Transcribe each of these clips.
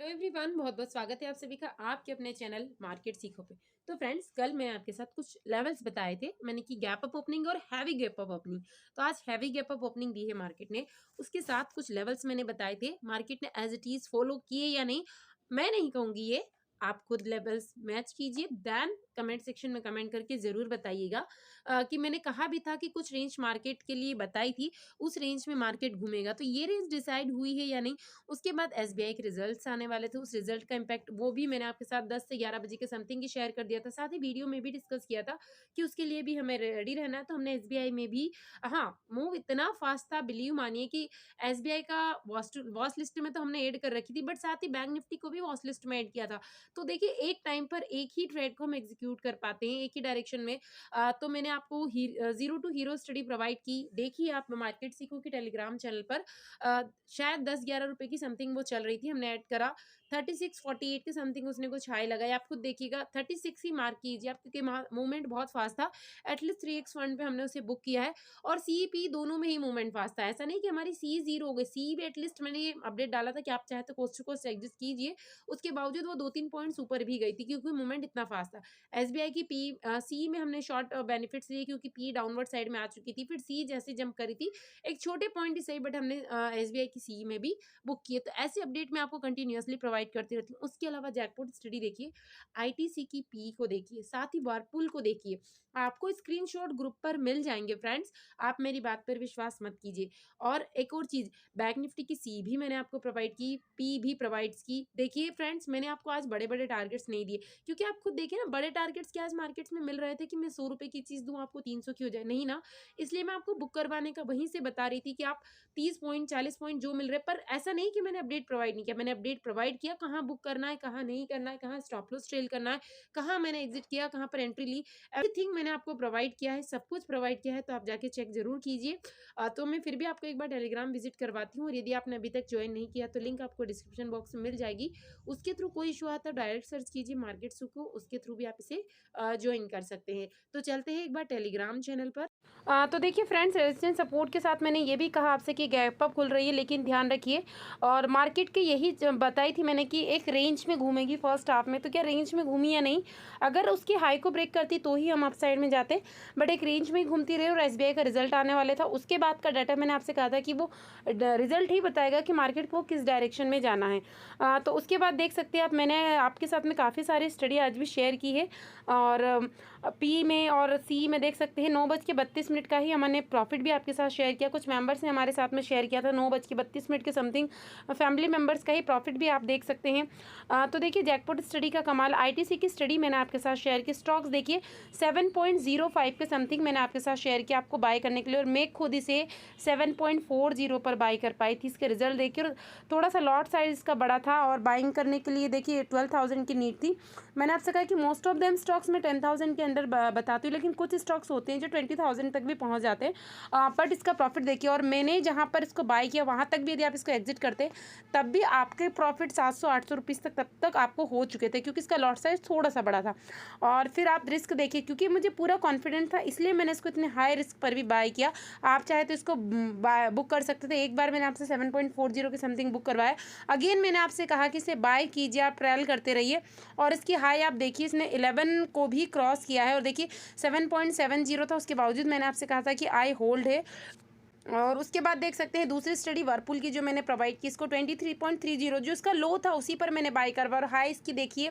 Hello everyone, बहुत बहुत स्वागत है आप सभी का आपके अपने चैनल मार्केट सीखो पे। तो फ्रेंड्स, कल मैं आपके साथ कुछ लेवल्स बताए थे मैंने कि गैप अप ओपनिंग और हैवी गैप अप ओपनिंग। तो आज हैवी गैप अप ओपनिंग दी है मार्केट ने, उसके साथ कुछ लेवल्स मैंने बताए थे, मार्केट ने एज इट इज फॉलो किए या नहीं मैं नहीं कहूंगी ये, आप खुद लेवल्स मैच कीजिए, देन कमेंट सेक्शन में कमेंट करके जरूर बताइएगा कि मैंने कहा भी था कि कुछ रेंज मार्केट के लिए बताई थी, उस रेंज में मार्केट घूमेगा। तो ये रेंज डिसाइड हुई है या नहीं। उसके बाद एसबीआई के रिजल्ट्स आने वाले थे, उस रिजल्ट का इम्पैक्ट वो भी मैंने आपके साथ 10 से 11 बजे के समथिंग ही शेयर कर दिया था, साथ ही वीडियो में भी डिस्कस किया था कि उसके लिए भी हमें रेडी रहना है। तो हमने एसबीआई में भी, हाँ, मूव इतना फास्ट था, बिलीव मानिए कि एसबीआई का वॉच लिस्ट में तो हमने ऐड कर रखी थी, बट साथ ही बैंक निफ्टी को भी वॉच लिस्ट में ऐड किया था। तो देखिए, एक टाइम पर एक ही ट्रेड को हम एग्जीक्यूट कर पाते हैं, एक ही डायरेक्शन में। तो मैंने आपको zero to hero study provide की, देखिए आप मार्केट सीखो की टेलीग्राम चैनल पर। शायद 10-11 रुपए की समथिंग वो चल रही थी, हमने ऐड करा 36-48 के समथिंग, उसने कुछ हाई लगाया। आप खुद देखिएगा 36 ही मार्क कीजिए आप, क्योंकि मूवमेंट बहुत फास्ट था। एटलीस्ट 3x फंड पे हमने उसे बुक किया है, और सी पी दोनों में ही मूवमेंट फास्ट था। ऐसा नहीं कि हमारी सी जीरो हो गई, सी भी एटलीस्ट मैंने ये अपडेट डाला था कि आप चाहे तो कोस्ट टू कोस्ट एग्जिस्ट कीजिए, उसके बावजूद वो 2-3 पॉइंट्स ऊपर भी गई थी क्योंकि मूवमेंट इतना फास्ट था। एसबीआई की पी सी में हमने शॉर्ट बेनिफिट्स लिए क्योंकि पी डाउनवर्ड साइड में आ चुकी थी, फिर सी जैसे जंप करी थी, एक छोटे पॉइंट ही सही, बट हमने एसबीआई की सी में भी बुक किए। तो ऐसे अपडेट मैं आपको कंटिन्यूअसली प्रोवाइड करती रहती हूँ। उसके अलावा जैकपॉट स्टडी देखिए, आईटीसी की पी को देखिए, साथ ही वर्लपूल को देखिए, आपको स्क्रीनशॉट ग्रुप पर मिल जाएंगे फ्रेंड्स, आप मेरी बात पर विश्वास मत कीजिए। और एक और चीज, बैंक निफ्टी की सी भी मैंने आपको प्रोवाइड की, पी भी प्रोवाइड की। देखिए फ्रेंड्स, मैंने आपको आज बड़े बड़े टारगेट्स नहीं दिए, क्योंकि आप खुद देखिए ना, बड़े टारगेट्स क्या आज मार्केट्स में मिल रहे थे कि मैं 100 रुपए की चीज दूं आपको 300 की हो जाए, नहीं ना। इसलिए मैं आपको बुक करवाने का वहीं से बता रही थी कि आप 30 पॉइंट 40 पॉइंट जो मिल रहे, पर ऐसा नहीं कि मैंने अपडेट प्रोवाइड नहीं किया, मैंने अपडेट प्रोवाइड किया, कहाँ बुक करना है, कहाँ नहीं करना है, कहाँ स्टॉप लॉस ट्रेल करना है, कहाँ मैंने एग्जिट किया, कहाँ पर एंट्री ली, एवरीथिंग मैंने आपको प्रोवाइड किया है, सब कुछ प्रोवाइड किया है। तो आप जाके चेक जरूर कीजिए। तो मैं फिर भी आपको एक बार टेलीग्राम विजिट करवाती हूँ, और यदि आपने अभी तक ज्वाइन नहीं किया तो लिंक आपको डिस्क्रिप्शन बॉक्स में मिल जाएगी। उसके थ्रू कोई इशू आता है डायरेक्ट सर्च कीजिए मार्केट सुको, उसके थ्रू भी आप इसे ज्वाइन कर सकते हैं। तो चलते हैं एक बार टेलीग्राम चैनल पर। तो देखिए फ्रेंड्स, रेजिस्टेंस सपोर्ट के साथ मैंने ये भी कहा आपसे कि गैप अप खुल रही है, लेकिन ध्यान रखिए, और मार्केट के यही बताई थी मैंने कि एक रेंज में घूमेगी फर्स्ट हाफ में। तो क्या रेंज में घूमी या नहीं, अगर उसकी हाई को ब्रेक करती तो ही हम अप साइड में जाते, बट एक रेंज में ही घूमती रही, और एसबीआई का रिजल्ट आने वाले था, उसके बाद का डाटा मैंने आपसे कहा था कि वो रिजल्ट ही बताएगा कि मार्केट को किस डायरेक्शन में जाना है। तो उसके बाद देख सकते हैं आप, मैंने आपके साथ में काफ़ी सारी स्टडी आज भी शेयर की है, और पी में और सी में देख सकते हैं 9:32 का ही हमने प्रॉफिट भी आपके साथ शेयर किया। कुछ मेंबर्स ने हमारे साथ में शेयर किया था 9:32 के समथिंग, फैमिली मेंबर्स का ही प्रॉफिट भी आप देख सकते हैं। तो देखिए जैकपॉट स्टडी का कमाल, आईटीसी की स्टडी मैंने आपके साथ शेयर की, स्टॉक्स देखिए 7.05 के समथिंग मैंने आपके साथ शेयर किया आपको बाय करने के लिए, और मैं खुद इसे 7.40 पर बाय कर पाई थी। इसके रिजल्ट देखिए, और थोड़ा सा लॉट साइज इसका बड़ा था, और बाइंग करने के लिए देखिए 12,000 की नीड थी। मैंने आपसे कहा कि मोस्ट ऑफ देम स्टॉक्स में 10,000 के अंदर बताती हूँ, लेकिन कुछ स्टॉक्स होते हैं जो 20,000 तक भी पहुँच जाते हैं। बट इसका प्रॉफिट देखिए, और मैंने जहाँ पर इसको बाय किया वहाँ तक भी यदि आप इसको एग्जिट करते तब भी आपके प्रॉफिट 700-800 रुपीज़ तक तब तक आपको हो चुके थे, क्योंकि इसका लॉट साइज थोड़ा सा बड़ा था। और फिर आप रिस्क देखिए, क्योंकि मुझे पूरा कॉन्फिडेंट था, इसलिए मैंने इसको इतने हाई रिस्क पर भी बाय किया। आप चाहे तो इसको बुक कर सकते थे, एक बार मैंने आपसे 7.40 के समथिंग बुक करवाया। अगेन मैंने आपसे कहा कि इसे बाय कीजिए, आप ट्रायल करते रहिए, और इसकी हाई आप देखिए इसने 11 को भी क्रॉस किया है, और देखिए 7.70 था, उसके बावजूद मैंने आपसे कहा था कि आई होल्ड है। और उसके बाद देख सकते हैं दूसरी स्टडी वर्लपूल की जो मैंने प्रोवाइड की, इसको 23.30 जो इसका लो था उसी पर मैंने बाय करवा, और हाई इसकी देखिए,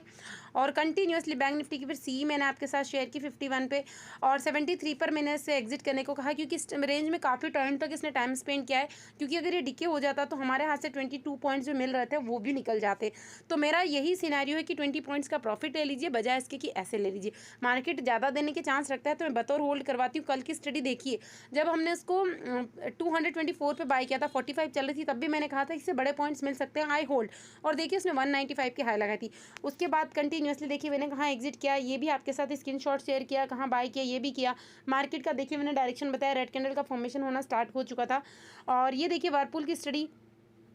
और कंटिन्यूअसली बैंक निफ्टी की फिर सी मैंने आपके साथ शेयर की 51 पे, और 73 पर मैंने इससे एग्जिट करने को कहा, क्योंकि इस रेंज में काफ़ी टाइम तक इसने टाइम स्पेंड किया है, क्योंकि अगर ये डिके हो जाता तो हमारे हाथ से 22 पॉइंट्स जो मिल रहे थे वो भी निकल जाते। तो मेरा यही सिनेरियो है कि 20 पॉइंट्स का प्रॉफिट ले लीजिए, बजाय इसके कि ऐसे ले लीजिए। मार्केट ज़्यादा देने के चांस रखता है तो मैं बतौर होल्ड करवाती हूँ। कल की स्टडी देखिए, जब हमने इसको 224 पे बाय किया था, 45 चल रही थी, तब भी मैंने कहा था इससे बड़े पॉइंट्स मिल सकते हैं, आई होल्ड, और देखिए उसने 195 की हाई लगाई थी। उसके बाद कंटिन्यूअसली देखिए मैंने कहाँ एग्जिट किया, ये भी आपके साथ स्क्रीनशॉट शेयर किया, कहाँ बाय किया ये भी किया। मार्केट का देखिए मैंने डायरेक्शन बताया, रेड कैंडल का फॉर्मेशन होना स्टार्ट हो चुका था। और ये देखिए वर्लपूल की स्टडी,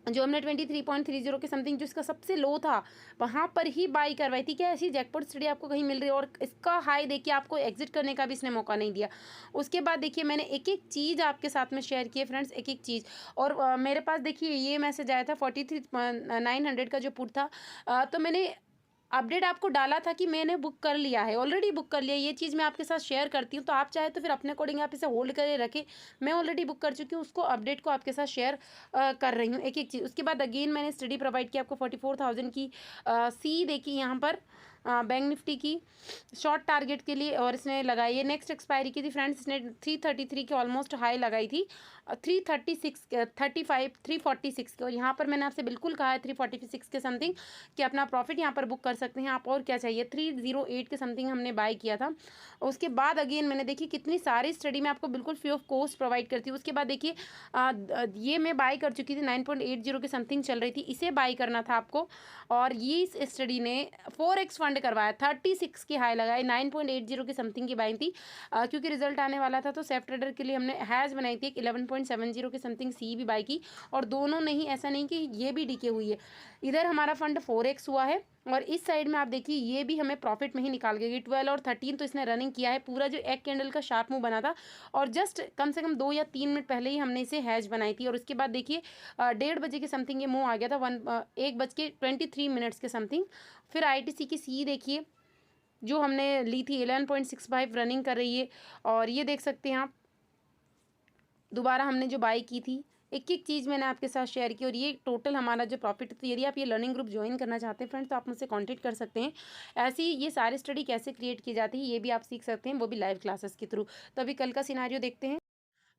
जो हमने 23.30 के समथिंग जो इसका सबसे लो था वहाँ पर ही बाई करवाई थी। क्या ऐसी जैकपॉट स्टडी आपको कहीं मिल रही है? और इसका हाई देखिए आपको एग्जिट करने का भी इसने मौका नहीं दिया। उसके बाद देखिए मैंने एक एक चीज़ आपके साथ में शेयर की है फ्रेंड्स, एक एक चीज़। और मेरे पास देखिए ये मैसेज आया था 43,900 का जो पुट था, तो मैंने अपडेट आपको डाला था कि मैंने बुक कर लिया है, ऑलरेडी बुक कर लिया। ये चीज़ मैं आपके साथ शेयर करती हूँ, तो आप चाहे तो फिर अपने अकॉर्डिंग आप इसे होल्ड करके रखें। मैं ऑलरेडी बुक कर चुकी हूँ, उसको अपडेट को आपके साथ शेयर कर रही हूँ एक एक चीज़। उसके बाद अगेन मैंने स्टडी प्रोवाइड की आपको 44,000 की सी देखी यहाँ पर बैंक निफ्टी की शॉर्ट टारगेट के लिए, और इसने लगाई है। नेक्स्ट एक्सपायरी की थी फ्रेंड्स, इसने 333 के ऑलमोस्ट हाई लगाई थी 336 35 346 के, और यहाँ पर मैंने आपसे बिल्कुल कहा है 346 के समथिंग कि अपना प्रॉफिट यहाँ पर बुक कर सकते हैं आप। और क्या चाहिए, 308 के समथिंग हमने बाय किया था। उसके बाद अगेन मैंने देखी कितनी सारी स्टडी में आपको बिल्कुल फ्री ऑफ कॉस्ट प्रोवाइड करती हूँ। उसके बाद देखिए ये मैं बाय कर चुकी थी 9.80 के समथिंग चल रही थी, इसे बाय करना था आपको। और ये इस स्टडी ने 4x फंड करवाया, 36 की हाई लगाई, 9.80 की समथिंग की बाइंग थी। क्योंकि रिजल्ट आने वाला था तो सेफ ट्रेडर के लिए हमने हैज बनाई थी एक 11.70 की समथिंग सी भी बाई की। और दोनों नहीं, ऐसा नहीं कि ये भी डीके हुई है, इधर हमारा फंड 4x हुआ है, और इस साइड में आप देखिए ये भी हमें प्रॉफिट में ही निकाल गई। 12 और 13 तो इसने रनिंग किया है पूरा, जो एक कैंडल का शार्प मूव बना था, और जस्ट कम से कम 2 या 3 मिनट पहले ही हमने इसे हैज बनाई थी। और उसके बाद देखिए 1:30 के समथिंग ये मूव आ गया था 1:23 के समथिंग। फिर आईटीसी की सी देखिए जो हमने ली थी 11.65 रनिंग कर रही है, और ये देख सकते हैं आप दोबारा हमने जो बाई की थी। एक एक चीज़ मैंने आपके साथ शेयर की, और ये टोटल हमारा जो प्रॉफिट। तो यदि आप ये लर्निंग ग्रुप ज्वाइन करना चाहते हैं फ्रेंड्स, तो आप मुझसे कांटेक्ट कर सकते हैं। ऐसी ये सारी स्टडी कैसे क्रिएट की जाती है ये भी आप सीख सकते हैं, वो भी लाइव क्लासेस के थ्रू। तो अभी कल का सिनारियो देखते हैं।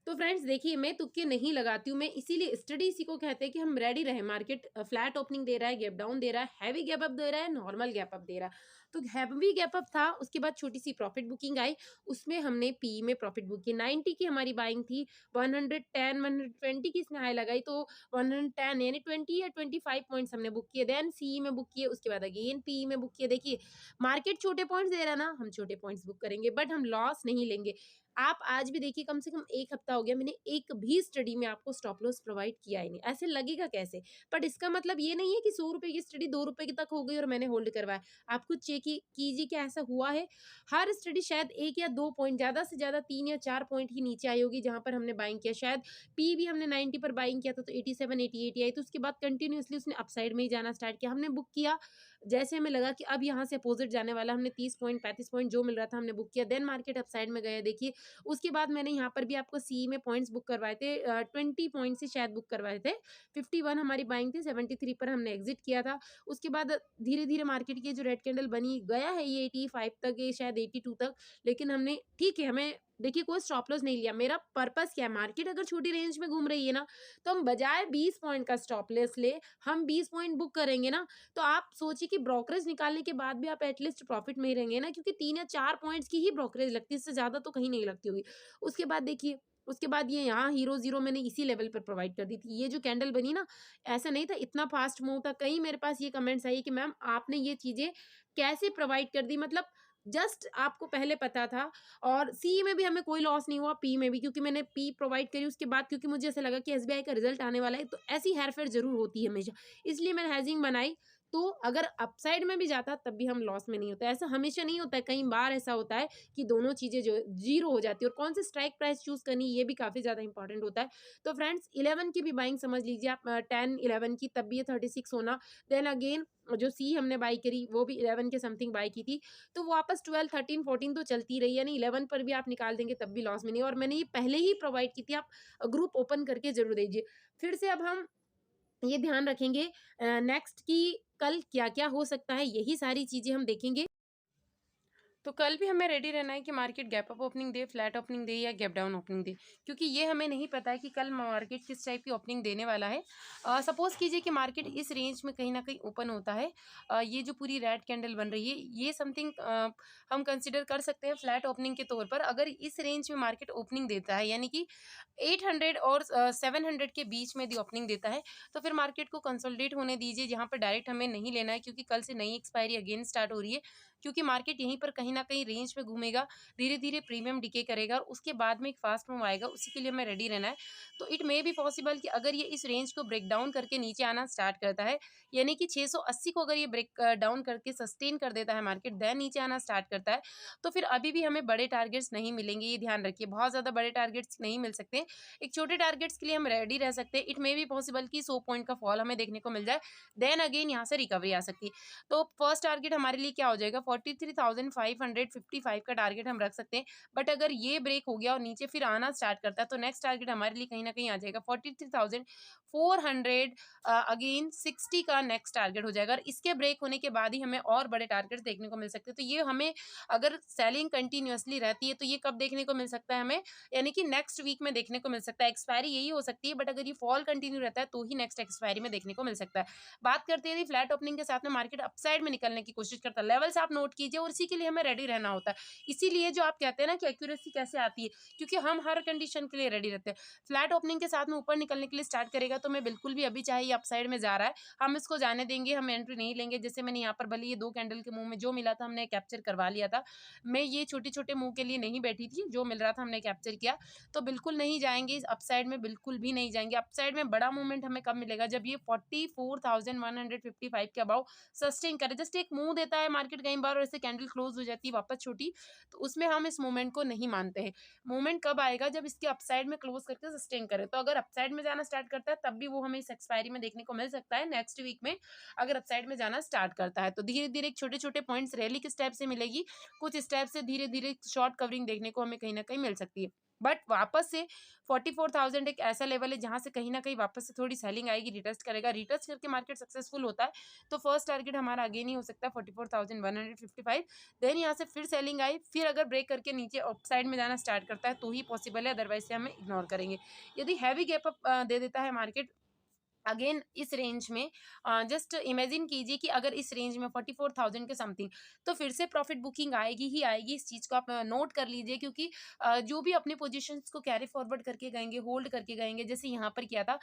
तो फ्रेंड्स देखिए, मैं तुक्के नहीं लगाती हूँ, मैं इसीलिए स्टडी इसी को कहते हैं कि हम रेडी रहें। मार्केट फ्लैट ओपनिंग दे रहा है, गैप डाउन दे रहा है, हैवी गैप अप दे रहा है, नॉर्मल गैप अप दे रहा है। तो हैवी गैप अप था, उसके बाद छोटी सी प्रॉफिट बुकिंग आई, उसमें हमने पी में प्रॉफिट बुक की। 90 की हमारी बाइंग थी, 110 120 की इसने हाई लगाई, तो 110 यानी 20 या 25 पॉइंट्स हमने बुक किए। देन सी में बुक किए, उसके बाद अगेन पी में बुक किए। देखिए मार्केट छोटे पॉइंट्स दे रहा है ना, हम छोटे पॉइंट्स बुक करेंगे, बट हम लॉस नहीं लेंगे। आप आज भी देखिए, कम से कम 1 हफ्ता हो गया, मैंने एक भी स्टडी में आपको स्टॉप लॉस प्रोवाइड किया ही नहीं। ऐसे लगेगा कैसे? बट इसका मतलब ये नहीं है कि ₹100 की स्टडी ₹2 की तक हो गई और मैंने होल्ड करवाया। आप खुद चेक कीजिए क्या ऐसा हुआ है? हर स्टडी शायद 1 या 2 पॉइंट, ज़्यादा से ज़्यादा 3 या 4 पॉइंट ही नीचे आई होगी जहाँ पर हमने बाइंग किया। शायद पी भी हमने 90 पर बाइंग किया था तो 87, 88 ही आई, तो उसके बाद कंटिन्यूअसली उसने अपसाइड में ही जाना स्टार्ट किया। हमने बुक किया, जैसे हमें लगा कि अब यहाँ से अपोजिट जाने वाला, हमने 30 पॉइंट 35 पॉइंट जो मिल रहा था हमने बुक किया। देन मार्केट अपसाइड में गया देखिए। उसके बाद मैंने यहाँ पर भी आपको सी में पॉइंट्स बुक करवाए थे, 20 पॉइंट से शायद बुक करवाए थे। 51 हमारी बाइंग थी, 73 पर हमने एग्जिट किया था। उसके बाद धीरे धीरे मार्केट की जो रेड कैंडल बनी गया है ये 85 तक, ये शायद 82 तक, लेकिन हमने ठीक है, हमें देखिए कोई स्टॉप लॉस नहीं लिया। मेरा पर्पस क्या है, मार्केट अगर छोटी रेंज में घूम रही है ना, तो हम बजाय 20 पॉइंट का स्टॉप लॉस ले, हम 20 पॉइंट बुक करेंगे ना, तो आप सोचिए कि ब्रोकरेज निकालने के बाद भी आप एटलीस्ट प्रॉफिट में ही रहेंगे ना, क्योंकि 3 या 4 पॉइंट्स की ही ब्रोकरेज लगती है, इससे ज़्यादा तो कहीं नहीं लगती होगी। उसके बाद देखिए, उसके बाद ये यहाँ हीरो ज़ीरो मैंने इसी लेवल पर प्रोवाइड कर दी थी। ये जो कैंडल बनी ना, ऐसा नहीं था, इतना फास्ट मूव था। कई मेरे पास ये कमेंट्स आई कि मैम आपने ये चीज़ें कैसे प्रोवाइड कर दी, मतलब जस्ट आपको पहले पता था। और सी में भी हमें कोई लॉस नहीं हुआ, पी में भी, क्योंकि मैंने पी प्रोवाइड करी उसके बाद, क्योंकि मुझे ऐसा लगा कि एसबीआई का रिजल्ट आने वाला है, तो ऐसी हेरफेर ज़रूर होती है हमेशा, इसलिए मैंने हेजिंग बनाई। तो अगर अपसाइड में भी जाता तब भी हम लॉस में नहीं होता। ऐसा हमेशा नहीं होता है, कई बार ऐसा होता है कि दोनों चीज़ें जो ज़ीरो हो जाती है। और कौन सी स्ट्राइक प्राइस चूज़ करनी, ये भी काफ़ी ज़्यादा इंपॉर्टेंट होता है। तो फ्रेंड्स 11 की भी बाइंग समझ लीजिए आप, 10 11 की, तब भी ये 36 होना। देन अगेन जो सी हमने बाई करी वो भी 11 के समथिंग बाई की थी, तो वापस 12 13 14 तो चलती रही, यानी 11 पर भी आप निकाल देंगे तब भी लॉस में नहीं। और मैंने ये पहले ही प्रोवाइड की थी, आप ग्रुप ओपन करके जरूर दीजिए। फिर से अब हम ये ध्यान रखेंगे नेक्स्ट की कल क्या-क्या हो सकता है, यही सारी चीज़ें हम देखेंगे। तो कल भी हमें रेडी रहना है कि मार्केट गैप अप ओपनिंग दे, फ्लैट ओपनिंग दे या गैप डाउन ओपनिंग दे, क्योंकि ये हमें नहीं पता है कि कल मार्केट किस टाइप की ओपनिंग देने वाला है। सपोज़ कीजिए कि मार्केट इस रेंज में कहीं ना कहीं ओपन होता है, ये जो पूरी रेड कैंडल बन रही है, ये समथिंग हम कंसिडर कर सकते हैं फ्लैट ओपनिंग के तौर पर। अगर इस रेंज में मार्केट ओपनिंग देता है, यानी कि 800 और 700 के बीच में दी ओपनिंग देता है, तो फिर मार्केट को कंसोलिडेट होने दीजिए, जहाँ पर डायरेक्ट हमें नहीं लेना है, क्योंकि कल से नई एक्सपायरी अगेन स्टार्ट हो रही है। क्योंकि मार्केट यहीं पर कहीं न कहीं रेंज में घूमेगा, धीरे-धीरे प्रीमियम डिके करेगा और उसके बाद में एक फास्ट मूव आएगा, उसी के लिए हमें रेडी रहना है। तो इट मे बी पॉसिबल कि अगर ये इस रेंज को ब्रेक डाउन करके नीचे आना स्टार्ट करता है, यानी कि 680 को अगर ये ब्रेक डाउन करके सस्टेन कर देता है मार्केट, देन नीचे आना स्टार्ट करता है, तो फिर अभी भी हमें बड़े टारगेट्स नहीं मिलेंगे, ये ध्यान रखिए। बहुत ज़्यादा बड़े टारगेट्स नहीं मिल सकते। एक छोटे टारगेट्स के लिए हम रेडी रह सकते हैं। इट मे बी पॉसिबल कि 100 पॉइंट का फॉल हमें देखने को मिल जाए, देन अगेन यहाँ से रिकवरी आ सकती है। तो फर्स्ट टारगेट हमारे लिए क्या हो जाएगा, 43,555 का टारगेट हम रख सकते हैं। बट अगर ये ब्रेक हो गया और नीचे फिर आना स्टार्ट करता है, तो नेक्स्ट टारगेट हमारे लिए कहीं न कहीं आ जाएगा 43,400, अगेन 60 का नेक्स्ट टारगेट हो जाएगा और इसके ब्रेक होने के बाद ही हमें और बड़े टारगेट्स देखने को मिल सकते हैं। तो ये हमें, अगर सेलिंग कंटिन्यूअसली रहती है, तो ये कब देखने को मिल सकता है हमें, यानी कि नेक्स्ट वीक में देखने को मिल सकता है। एक्सपायरी यही हो सकती है, बट अगर ये फॉल कंटिन्यू रहता है, तो ही नेक्स्ट एक्सपायरी में देखने को मिल सकता है। बात करते हैं यदि फ्लैट ओपनिंग के साथ में मार्केट अपसाइड में निकलने की कोशिश करता है, लेवल्स आप नोट कीजिए और इसी के लिए हमें रेडी रहना होता है। इसीलिए जो आप कहते हैं ना कि एक्यूरेसी कैसे आती है, क्योंकि हम हर कंडीशन के लिए रेडी रहते हैं। फ्लैट ओपनिंग के साथ में ऊपर निकलने के लिए स्टार्ट करेगा, तो मैं बिल्कुल भी अभी चाहे ये अपसाइड में जा रहा है, हम इसको जाने देंगे, हम एंट्री नहीं लेंगे। जैसे मैंने यहाँ पर भले ये 2 कैंडल के मुंह में जो मिला था हमने कैप्चर करवा लिया था। मैं ये छोटे-छोटे मुंह के लिए नहीं बैठी थी, जो मिल रहा था हमने कैप्चर किया। तो बिल्कुल नहीं जाएँगे इस अपसाइड में, बिल्कुल भी नहीं जाएँगे। अपसाइड में बड़ा मूवमेंट हमें कब मिलेगा, जब ये 44,155 के अबव सस्टेन करे। जस्ट एक मुँह देता है मार्केट कई बार और ऐसे कैंडल क्लोज हो जाती है वापस छोटी, तो उसमें हम इस मूवमेंट को नहीं मानते हैं। मूवमेंट कब आएगा, जब इसके अपसाइड में क्लोज करके सस्टेन करे। तो अगर अपसाइड में जाना स्टार्ट करता है, तब भी वो हमें इस एक्सपायरी में देखने को मिल सकता है नेक्स्ट वीक में, अगर अपसाइड में जाना स्टार्ट करता है। तो धीरे-धीरे छोटे-छोटे पॉइंट्स रैली के स्टेप से मिलेगी, कुछ स्टेप से धीरे-धीरे शॉर्ट कवरिंग देखने को हमें कहीं न कहीं मिल सकती है। बट वापस से 44,000 एक ऐसा लेवल है जहाँ से कहीं न कहीं वापस से थोड़ी सेलिंग आएगी, रिटेस्ट करेगा। रिटेस्ट करके मार्केट सक्सेसफुल होता है, तो फर्स्ट टारगेट हमारा अगेन ही हो सकता है 44,155। देन यहाँ से फिर सेलिंग आई, फिर अगर ब्रेक करके नीचे अपसाइड में जाना स्टार्ट करता है, तो ही पॉसिबल है, अदरवाइज़ से हमें इग्नोर करेंगे। यदि हैवी गैप अप दे देता है मार्केट अगेन इस रेंज में, जस्ट इमेजिन कीजिए कि अगर इस रेंज में 44,000 के समथिंग, तो फिर से प्रॉफिट बुकिंग आएगी ही आएगी। इस चीज़ को आप नोट कर लीजिए, क्योंकि जो भी अपने पोजीशंस को कैरी फॉरवर्ड करके गएंगे, होल्ड करके गएंगे, जैसे यहाँ पर किया था,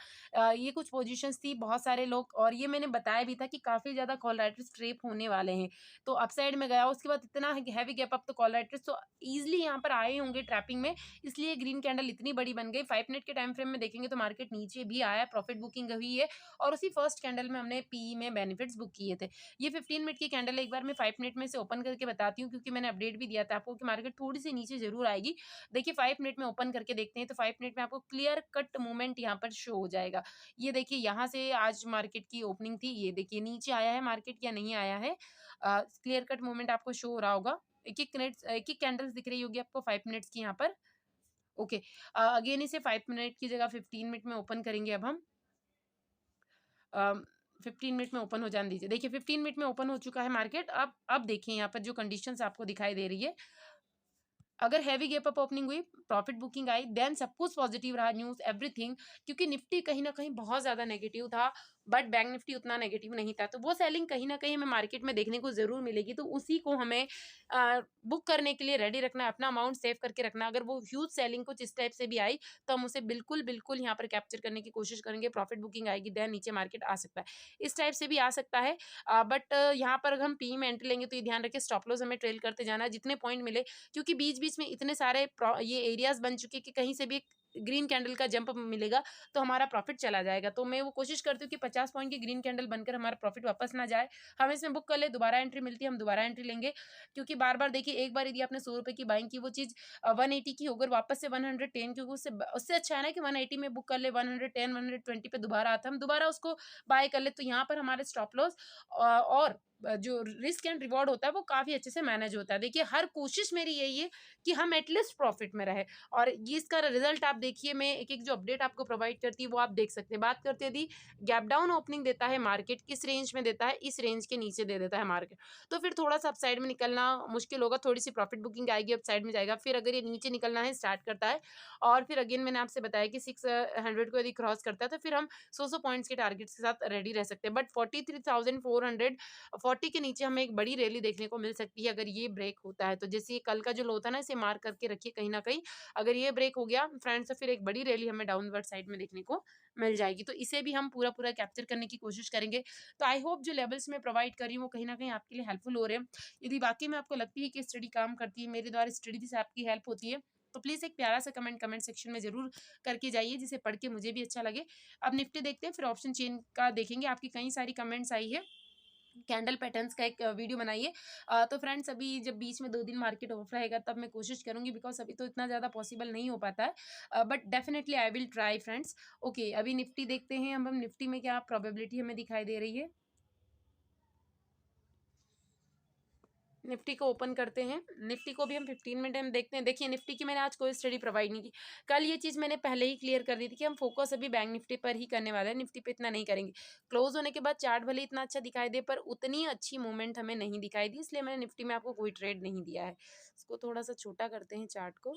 ये कुछ पोजीशंस थी, बहुत सारे लोग, और ये मैंने बताया भी था कि काफ़ी ज़्यादा कॉल राइटर्स ट्रेप होने वाले हैं। तो अपसाइड में गया, उसके बाद इतना हैवी गैप अप, तो कॉल राइटर्स तो ईजिली यहाँ पर आए होंगे ट्रैपिंग में, इसलिए ग्रीन कैंडल इतनी बड़ी बन गई। 5 मिनट के टाइम फ्रेम में देखेंगे तो मार्केट नीचे भी आया, प्रॉफिट बुकिंग हुई है और उसी फर्स्ट कैंडल में हमने पीई में बेनिफिट्स बुक किए थे। ये 15 मिनट की कैंडल है, एक बार मैं 5 मिनट में से ओपन करके बताती हूँ, क्योंकि मैंने अपडेट भी दिया था आपको कि मार्केट थोड़ी सी नीचे जरूर आएगी। देखिए 5 मिनट में ओपन करके देखते हैं, तो 5 मिनट में आपको क्लियर कट मूवमेंट यहाँ पर शो हो जाएगा। ये देखिए यहाँ से आज मार्केट की ओपनिंग थी, ये देखिए नीचे आया है मार्केट या नहीं आया है, क्लियर कट मूवमेंट आपको शो हो रहा होगा। एक एक कैंडल्स दिख रही होगी आपको 5 मिनट्स की यहाँ पर। ओके, अगेन इसे 5 मिनट की जगह 15 मिनट में ओपन करेंगे अब हम। 15 मिनट में ओपन हो जाने दीजिए। देखिए 15 मिनट में ओपन हो चुका है मार्केट। अब देखिए यहाँ पर जो कंडीशंस आपको दिखाई दे रही है, अगर हैवी गैप अप ओपनिंग हुई, प्रॉफिट बुकिंग आई, देन सब कुछ पॉजिटिव रहा, न्यूज़ एवरीथिंग, क्योंकि निफ्टी कहीं न कहीं बहुत ज़्यादा नेगेटिव था, बट बैंक निफ्टी उतना नेगेटिव नहीं था। तो वो सेलिंग कहीं न कहीं हमें मार्केट में देखने को ज़रूर मिलेगी, तो उसी को हमें बुक करने के लिए रेडी रखना है, अपना अमाउंट सेव करके रखना है। अगर वो ह्यूज सेलिंग कुछ इस टाइप से भी आई, तो हम उसे बिल्कुल यहाँ पर कैप्चर करने की कोशिश करेंगे, प्रॉफिट बुकिंग आएगी, देन नीचे मार्केट आ सकता है। इस टाइप से भी आ सकता है, बट यहाँ पर अगर हम पी में एंट्री लेंगे, तो ये ध्यान रखिए स्टॉप लॉस हमें ट्रेल करते जाना है, जितने पॉइंट मिले, क्योंकि बीच-बीच में इतने सारे ये एरियाज़ बन चुके हैं कि कहीं से भी एक ग्रीन कैंडल का जंप मिलेगा, तो हमारा प्रॉफिट चला जाएगा। तो मैं वो कोशिश करती हूँ कि 50 पॉइंट की ग्रीन कैंडल बनकर हमारा प्रॉफिट वापस ना जाए। हम इसमें बुक कर ले, दोबारा एंट्री मिलती है, हम दोबारा एंट्री लेंगे, क्योंकि बार-बार देखिए, एक बार यदि आपने ₹100 की बाइंग की, वो चीज़ 180 की होकर वापस से 110, क्योंकि उससे अच्छा है ना कि 180 में बुक कर ले, 110, 120 पे दोबारा आता है, हम दोबारा उसको बाय कर ले। तो यहाँ पर हमारे स्टॉप लॉस और जो रिस्क एंड रिवॉर्ड होता है, वो काफ़ी अच्छे से मैनेज होता है। देखिए हर कोशिश मेरी यही है कि हम एटलीस्ट प्रॉफिट में रहें, और ये इसका रिजल्ट आप देखिए, मैं एक-एक जो अपडेट आपको प्रोवाइड करती है, वो आप देख सकते हैं। बात करते हैं यदि गैप डाउन ओपनिंग देता है मार्केट, किस रेंज में देता है, इस रेंज के नीचे दे देता है मार्केट, तो फिर थोड़ा-सा अपसाइड में निकलना मुश्किल होगा, थोड़ी-सी प्रॉफिट बुकिंग आएगी, अपसाइड में जाएगा। फिर अगर ये नीचे निकलना है स्टार्ट करता है, और फिर अगेन मैंने आपसे बताया कि 600 को यदि क्रॉस करता है, तो फिर हम 100-100 पॉइंट्स के टारगेट्स के साथ रेडी रह सकते हैं। बट 43,400 40 के नीचे हमें एक बड़ी रैली देखने को मिल सकती है अगर ये ब्रेक होता है। तो जैसे ये कल का जो लो था ना, इसे मार्क करके रखिए कहीं न कहीं। अगर ये ब्रेक हो गया फ्रेंड्स, तो फिर एक बड़ी रैली हमें डाउनवर्ड साइड में देखने को मिल जाएगी। तो इसे भी हम पूरा-पूरा कैप्चर करने की कोशिश करेंगे। तो आई होप जो लेवल्स मैं प्रोवाइड कर रही हूँ वो कहीं न कहीं आपके लिए हेल्पफुल हो रहे हैं। यदि वाक़ई में आपको लगती है कि स्टडी काम करती है, मेरे द्वारा स्टडी से आपकी हेल्प होती है, तो प्लीज़ एक प्यारा सा कमेंट सेक्शन में ज़रूर करके जाइए, जिसे पढ़ के मुझे भी अच्छा लगे। अब निफ्टी देखते हैं, फिर ऑप्शन चेन का देखेंगे। आपकी कई सारी कमेंट्स आई है। कैंडल पैटर्न्स का एक वीडियो बनाइए। तो फ्रेंड्स अभी जब बीच में 2 दिन मार्केट ऑफ रहेगा तब मैं कोशिश करूँगी, बिकॉज़ अभी तो इतना ज़्यादा पॉसिबल नहीं हो पाता है। But definitely I will try friends. Okay, अभी निफ्टी देखते हैं। अब हम निफ्टी में क्या प्रोबेबिलिटी हमें दिखाई दे रही है। निफ्टी को ओपन करते हैं। निफ्टी को भी हम 15 मिनट में देखते हैं। देखिए निफ्टी की मैंने आज कोई स्टडी प्रोवाइड नहीं की। कल ये चीज़ मैंने पहले ही क्लियर कर दी थी कि हम फोकस अभी बैंक निफ्टी पर ही करने वाले हैं, निफ्टी पे इतना नहीं करेंगे। क्लोज होने के बाद चार्ट भले इतना अच्छा दिखाई दे, पर उतनी अच्छी मूवमेंट हमें नहीं दिखाई दी, इसलिए मैंने निफ्टी में आपको कोई ट्रेड नहीं दिया है। इसको थोड़ा सा छोटा करते हैं चार्ट को।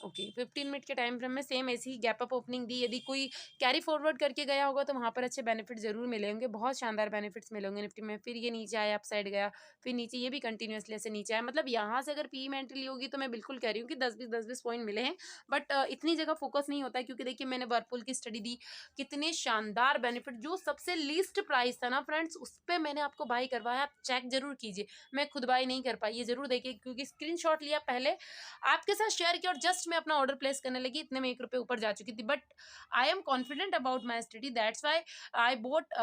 ओके, 15 मिनट के टाइम फ्रेम में सेम ऐसी ही गैप अप ओपनिंग दी। यदि कोई कैरी फॉरवर्ड करके गया होगा तो वहाँ पर अच्छे बेनिफिट ज़रूर मिले होंगे, बहुत शानदार बेनिफिट्स मिले होंगे निफ्टी में। फिर ये नीचे आया, अप साइड गया, फिर नीचे ये भी कंटिन्यूअसली ऐसे नीचे आया। मतलब यहाँ से अगर पीई में एंट्री ली होगी तो मैं बिल्कुल कह रही हूँ कि 10-20 पॉइंट मिले हैं। बट इतनी जगह फोकस नहीं होता है, क्योंकि देखिए मैंने वर्लपूल की स्टडी दी, कितने शानदार बेनिफिट, जो सबसे लीस्ट प्राइस था ना फ्रेंड्स, उस पे मैंने आपको बाई करवाया। आप चेक जरूर कीजिए, मैं खुद बाई नहीं कर पाई, ये जरूर देखिए, क्योंकि स्क्रीनशॉट लिया पहले, आपके साथ शेयर किया, और जस्ट मैं अपना ऑर्डर प्लेस करने लगी, इतने में 1 रुपये ऊपर जा चुकी थी। But I am confident about my study, that's why I boat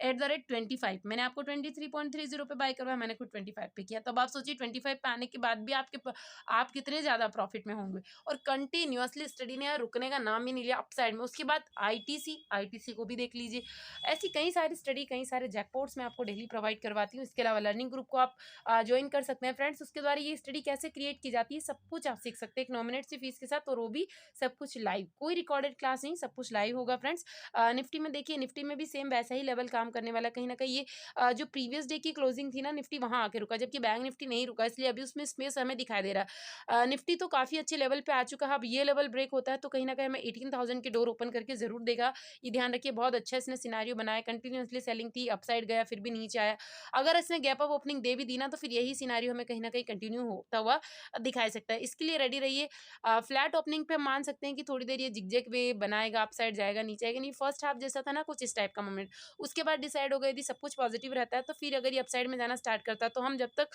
at the rate 25। मैंने आपको 23.30 पे बाय करवाया, मैंने खुद 25 पे किया। तब आप सोचिए 25 पे आने के बाद भी आप कितने ज्यादा प्रॉफिट में होंगे। और कंटिन्यूअसली स्टडी ने यार रुकने का नाम ही नहीं लिया, अपसाइड में। उसके बाद आईटीसी को भी देख लीजिए। ऐसी कई सारी स्टडी, कई सारे जैकपॉट्स मैं आपको डेली प्रोवाइड करवाती हूँ। इसके अलावा लर्निंग ग्रुप को आप ज्वाइन कर सकते हैं फ्रेंड्स। उसके द्वारा ये स्टडी कैसे क्रिएट की जाती है, सब कुछ आप सीख सकते हैं एक नॉमिनेट सी फीस के साथ, और वो भी सब कुछ लाइव, कोई रिकॉर्डेड क्लास नहीं, सब कुछ लाइव होगा फ्रेंड्स। निफ्टी में देखिए, निफ्टी में भी सेम वैसा ही लेवल काम करने वाला। कहीं ना कहीं ये जो प्रीवियस डे की क्लोजिंग थी ना, निफ्टी वहां आके रुका, जबकि बैंक निफ्टी नहीं रुका, इसलिए अभी उसमें स्पेस हमें दिखाई दे रहा है। निफ्टी तो काफी अच्छे लेवल पे आ चुका है। अब ये लेवल ब्रेक होता है तो कहीं ना कहीं हमें 18,000 के डोर ओपन करके जरूर देगा। ये ध्यान रखिए, बहुत अच्छा इसने सिनारियो बनाया। कंटिन्यूअसली सेलिंग थी, अपसाइड गया, फिर भी नीचे आया। अगर इसने गैप अप ओपनिंग दे भी दी ना, तो फिर यही सिनारियो हमें कहीं ना कहीं कंटिन्यू होता हुआ दिखाई सकता है। इसके लिए रेडी रहिए। फ्लैट ओपनिंग पे हम मान सकते हैं कि थोड़ी देर ये जिगजैग वे बनाएगा, अप साइड जाएगा, नीचे आएगा नहीं। फर्स्ट हाफ जैसा था ना, कुछ इस टाइप का मोमेंट। उसके बाद डिसाइड होगा, यदि सब कुछ पॉजिटिव रहता है तो फिर अगर ये अपसाइड में जाना स्टार्ट करता है, तो हम जब तक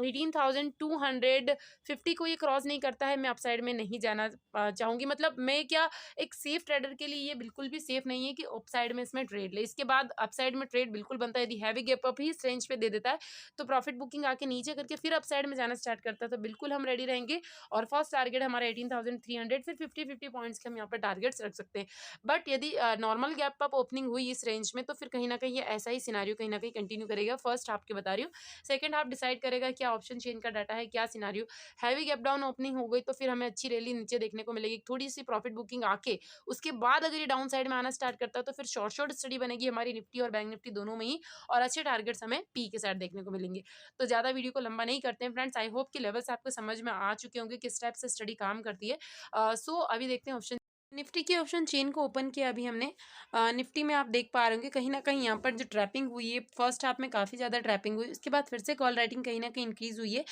18,250 को ये क्रॉस नहीं करता है, मैं अपसाइड में नहीं जाना चाहूंगी। मतलब मैं क्या, एक सेफ ट्रेडर के लिए ये बिल्कुल भी सेफ नहीं है कि अपसाइड में इसमें ट्रेड ले। इसके बाद अपसाइड में ट्रेड बिल्कुल बनता है। यदि हैवी गैप अप ही इस रेंज पे दे देता है, तो प्रॉफिट बुकिंग आके नीचे करके फिर अपसाइड में जाना स्टार्ट करता है, तो बिल्कुल हम रेडी रहेंगे। और फर्स्ट टारगेट हमारा 18,300, फिर 50-50 पॉइंट्स के हम यहाँ पर टारगेट्स रख सकते हैं। बट यदि नॉर्मल गैप अप ओपनिंग हुई इस रेंज में, तो फिर कहीं ना कहीं ये ऐसा ही सिनारियो कहीं ना कहीं कंटिन्यू करेगा। फर्स्ट हाफ की बता रही हूँ, सेकंड हाफ डिसाइड करेगा क्या ऑप्शन चेन का डाटा है, क्या scenario. Heavy gap down opening हो गई तो फिर हमें अच्छी रैली नीचे देखने को मिलेगी, थोड़ी सी प्रॉफिट बुकिंग आके उसके बाद अगर ये डाउन साइड में आना स्टार्ट करता है, तो फिर शॉर्ट स्टडी बनेगी हमारी निफ्टी और बैंक निफ्टी दोनों में ही, और अच्छे टारगेट्स हमें पी के साथ देखने को मिलेंगे। तो ज़्यादा वीडियो को लंबा नहीं करते हैं फ्रेंड्स। आई होप कि लेवल्स आपको समझ में आ चुके होंगे, किस टाइप से स्टडी काम करती है। सो अभी देखते हैं ऑप्शन निफ्टी के ऑप्शन चेन को ओपन किया अभी हमने। निफ्टी में आप देख पा रहे होंगे कहीं ना कहीं यहाँ पर जो ट्रैपिंग हुई है, फर्स्ट हाफ में काफ़ी ज़्यादा ट्रैपिंग हुई, उसके बाद फिर से कॉल राइटिंग कहीं ना कहीं इंक्रीज हुई है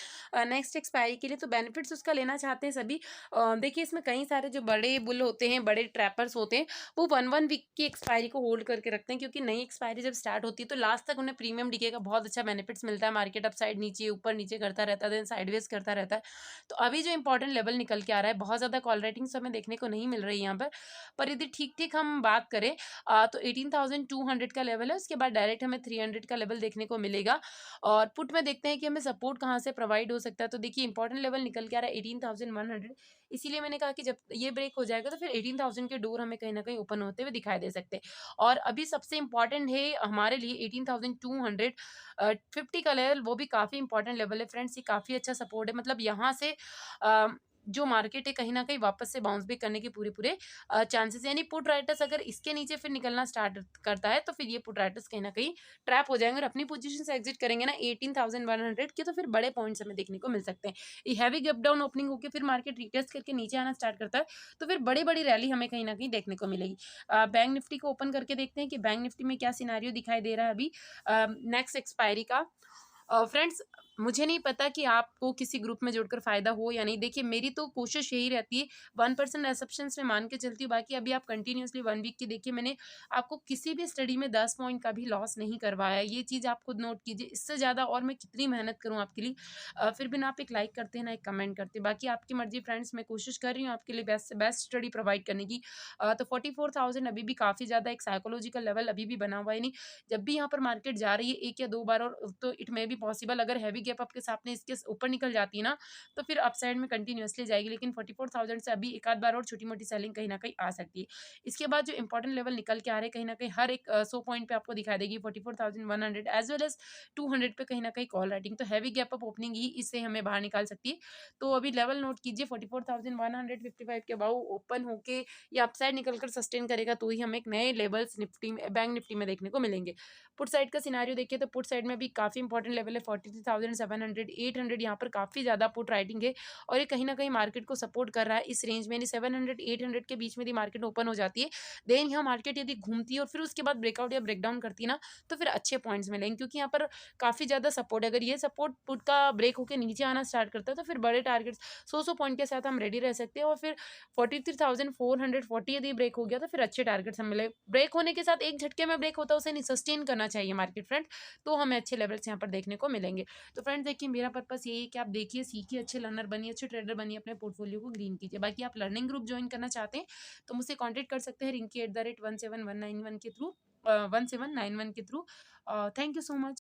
नेक्स्ट एक्सपायरी के लिए। तो बेनिफिट्स उसका लेना चाहते हैं सभी। देखिए इसमें कई सारे जो बड़े बुल होते हैं, बड़े ट्रैपर्स होते हैं, वो 1 वीक की एक्सपायरी को होल्ड करके रखते हैं, क्योंकि नई एक्सपायरी जब स्टार्ट होती है तो लास्ट तक उन्हें प्रीमियम डीके का बहुत अच्छा बेनिफिट्स मिलता है। मार्केट अप साइड नीचे ऊपर नीचे करता रहता है, देन साइडवेज करता रहता है। तो अभी जो इंपॉर्टेंट लेवल निकल के आ रहा है, बहुत ज़्यादा कॉल राइटिंग्स हमें देखने को नहीं मिल रही है यहाँ पर यदि ठीक-ठीक हम बात करें तो 18,200 का लेवल है, उसके बाद डायरेक्ट हमें 300 का लेवल देखने को मिलेगा। और पुट में देखते हैं कि हमें सपोर्ट कहाँ से प्रोवाइड हो सकता है। तो देखिए इंपॉर्टेंट लेवल निकल के आ रहा है 18,100, इसीलिए मैंने कहा कि जब ये ब्रेक हो जाएगा तो फिर 18,000 के डोर हमें कहीं न कहीं ओपन होते हुए दिखाई दे सकते हैं। और अभी सबसे इम्पोर्टेंट है हमारे लिए 18,200 50 का लेवल, वो भी काफ़ी इंपॉर्टेंट लेवल है फ्रेंड्स। ये काफ़ी अच्छा सपोर्ट है, मतलब यहाँ से जो मार्केट है कहीं न कहीं वापस से बाउंस बैक करने के पूरे-पूरे चांसेस हैं। यानी पुट राइटर्स अगर इसके नीचे फिर निकलना स्टार्ट करता है, तो फिर ये पुट राइटर्स कहीं न कहीं ट्रैप हो जाएँगे और अपनी पोज़ीशन से एग्ज़िट करेंगे ना 18,100 के, तो फिर बड़े पॉइंट्स हमें देखने को मिल सकते हैं। ये हेवी गैप डाउन ओपनिंग होके फिर मार्केट रिटेस्ट करके नीचे आना स्टार्ट करता है, तो फिर बड़ी-बड़ी रैली हमें कहीं न कहीं देखने को मिलेगी। बैंक निफ्टी को ओपन करके देखते हैं कि बैंक निफ्टी में क्या सिनेरियो दिखाई दे रहा है अभी नेक्स्ट एक्सपायरी का। फ्रेंड्स, मुझे नहीं पता कि आपको किसी ग्रुप में जुड़कर फ़ायदा हो या नहीं। देखिए, मेरी तो कोशिश यही रहती है, 1% असम्पशन्स मैं मान के चलती हूँ, बाकी अभी आप कंटिन्यूअसली 1 वीक की देखिए, मैंने आपको किसी भी स्टडी में 10 पॉइंट का भी लॉस नहीं करवाया है। ये चीज़ आप खुद नोट कीजिए। इससे ज़्यादा और मैं कितनी मेहनत करूँ आपके लिए, फिर भी ना आप एक लाइक करते हैं, ना एक कमेंट करते हैं। बाकी आपकी मर्ज़ी फ्रेंड्स, मैं कोशिश कर रही हूँ आपके लिए बेस्ट से बेस्ट स्टडी प्रोवाइड करने की। तो 44,000 अभी भी काफ़ी ज़्यादा एक साइकोलॉजिकल लेवल अभी भी बना हुआ है नहीं। जब भी यहाँ पर मार्केट जा रही है 1 या 2 बार, और तो इट मे बी पॉसिबल अगर हैवी गैप अप के सामने इसके ऊपर निकल जाती है ना, तो फिर अपसाइड में कंटिन्यूअसली जाएगी। लेकिन 44,000 से अभी एक आध बार और छोटी-मोटी सेलिंग कहीं न कहीं आ सकती है। इसके बाद जो इंपॉर्टेंट लेवल निकल के आ रहे हैं, कहीं न कहीं हर एक 100 पॉइंट पे आपको दिखाई देगी 44,100 एज़ वेल एज़ 200 पे कहीं न कहीं कॉल राइटिंग। तो हैवी गैप अप ओपनिंग ही इससे हमें बाहर निकाल सकती है। तो अभी लेवल नोट कीजिए 44,155 के अबव ओपन होके या अपसाइड निकल कर सस्टेन करेगा, तो ही हमें एक नए लेवल्स निफ्टी में, बैंक निफ्टी में देखने को मिलेंगे। पुट साइड का सिनेरियो देखिए, तो पुट साइड में भी काफ़ी इंपॉर्टेंट लेवल है 43,700 800, यहाँ पर काफ़ी ज़्यादा पुट राइटिंग है और ये कहीं न कहीं मार्केट को सपोर्ट कर रहा है इस रेंज में। यानी 700 800 के बीच में यदि मार्केट ओपन हो जाती है, देन यहाँ मार्केट यदि घूमती है और फिर उसके बाद ब्रेकआउट या ब्रेकडाउन करती है ना, तो फिर अच्छे पॉइंट्स मिलेंगे, क्योंकि यहाँ पर काफ़ी ज़्यादा सपोर्ट है। अगर ये सपोर्ट पुट का ब्रेक होके नीचे आना स्टार्ट करता है, तो फिर बड़े टारगेट्स 100-100 पॉइंट के साथ हम रेडी रह सकते हैं और फिर 43,440 यदि ब्रेक हो गया, तो फिर अच्छे टारगेट्स हमें मिले। ब्रेक होने के साथ एक झटके में ब्रेक होता है, उसे नहीं सस्टेन करना चाहिए मार्केट फ्रेंड, तो हमें अच्छे लेवल्स यहाँ पर देखने को मिलेंगे। तो फ्रेंड्स देखिए, मेरा पर्पस यही है कि आप देखिए, सीखिए, अच्छे लर्नर बनिए, अच्छे ट्रेडर बनिए, अपने पोर्टफोलियो को ग्रीन कीजिए। बाकी आप लर्निंग ग्रुप ज्वाइन करना चाहते हैं, तो मुझसे कॉन्टैक्ट कर सकते हैं रिंकी @17191 के थ्रू 1791 के through. Thank you so much.